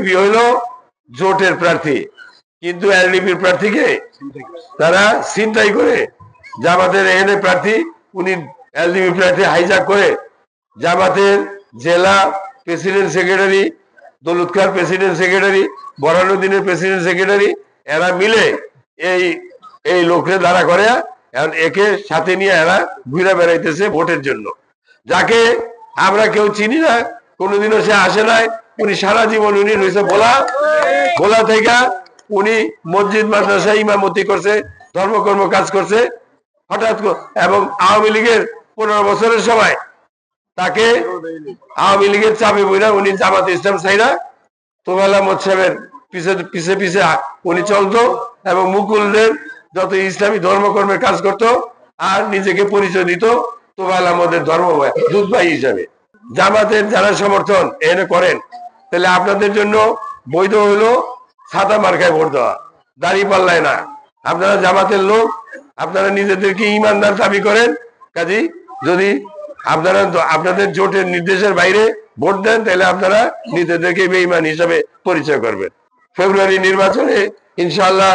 LDP হইল জোটের প্রার্থী, কিন্তু এলডিপির প্রার্থীকে তারা ছিনতাই করে জামাতের এনে প্রার্থী, উনি এলডিপি প্রার্থী হাইজ্যাক করে জামাতের জেলা প্রেসিডেন্ট সেক্রেটারি, দৌলতখার প্রেসিডেন্ট সেক্রেটারি, বরানুদ্দিনের প্রেসিডেন্ট সেক্রেটারি, এরা মিলে এই লোকরে দাঁড়া করে এখন একে সাথে নিয়ে এরা ঘুরে বেড়াইতেছে ভোটের জন্য। যাকে আমরা কেউ চিনি না, কোনোদিনও সে আসে নাই, উনি সারা জীবন উনি রয়েছে ভোলা থেকে উনি মসজিদ মাদ্রাসা ইমামতি করছে, ধর্মকর্ম কাজ করছে। হঠাৎ এবং আওয়ামী লীগের 15 বছরের সময় তাকে আওয়ামী লীগের চাপে বইরা উনি জামাতে ইসলাম সাইরা তোফায়েল আহমদ সাহেবের পিছে পিছে উনি চলতো এবং মুকুলদের যত ইসলামী ধর্মকর্মের কাজ করত আর নিজেকে পরিচয় দিত তোফায়েল আহমদের ধর্ম দুধ ভাই হিসাবে। জামাতের যারা সমর্থন এনে করেন, তাহলে আপনাদের জন্য বৈধ হইলো ছাতা মার্কায় ভোট দেওয়া, দাড়ি পাল্লায় না। আপনারা জামাতের লোক, আপনারা নিজেদেরকে ইমানদার দাবি করেন, কাজী যদি আপনারা আপনাদের জোটের নির্দেশের বাইরে ভোট দেন তাহলে আপনারা নিজেদেরকে বেঈমান হিসাবে পরিচয় করবেন। ফেব্রুয়ারি নির্বাচনে ইনশাআল্লাহ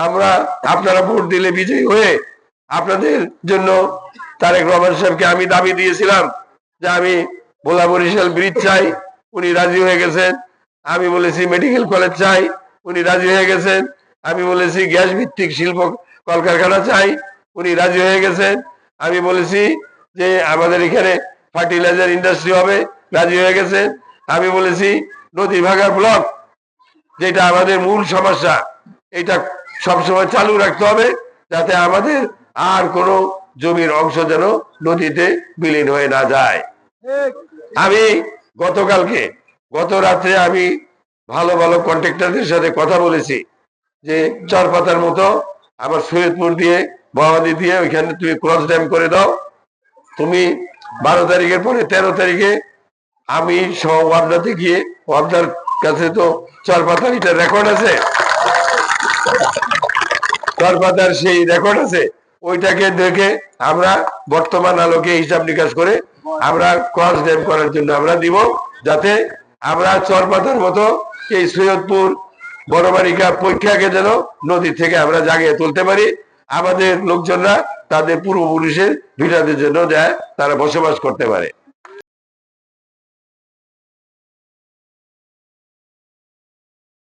আমরা আপনারা ভোট দিলে বিজয়ী হয়ে আপনাদের জন্য তারেক রহমান সাহেবকে আমি দাবি দিয়েছিলাম যে আমি ভোলা বরিশাল ব্রিজ চাই, উনি রাজি হয়ে গেছেন। আমি বলেছি মেডিকেল কলেজ চাই, উনি রাজি হয়ে গেছেন। আমি বলেছি গ্যাস ভিত্তিক শিল্প কলকারখানা চাই, উনি রাজি হয়ে গেছেন। আমি বলেছি যে আমাদের এখানে ফার্টিলাইজার ইন্ডাস্ট্রি হবে, রাজি হয়ে গেছেন। আমি বলেছি নদী ভাঙা ব্লক, যেটা আমাদের মূল সমস্যা, এটা সবসময় চালু রাখতে হবে যাতে আমাদের আর কোনো জমির অংশ যেন নদীতে বিলীন হয়ে না যায়। আমি গত রাত্রে আমি ভালো ভালো কন্ট্রাক্টরদের সাথে কথা বলেছি যে চরপাতার মতো আমার সৈয়দপুর দিয়ে বহাদি দিয়ে ওইখানে তুমি ক্রস ড্যাম করে দাও। তুমি 12 তারিখের পরে 13 তারিখে আমি সহ ওয়াবদাতে গিয়ে, ওয়াবদার কাছে তো চরপাতার এটা রেকর্ড আছে, চরপাতার সেই রেকর্ড আছে, ওইটাকে দেখে আমরা বর্তমান আলোকে হিসাব নিকাশ করে আমরা ক্রস ড্যাম করার জন্য আমরা দিব, যাতে আমরা চরপাতার মতো এই সৈয়দপুর বড়বাড়িকা পরীক্ষাকে যেন নদী থেকে আমরা জাগিয়ে তুলতে পারি। আমাদের লোকজনরা তাদের পূর্বপুরুষের ভিটাদের জন্য যায় তারা বসবাস করতে পারে।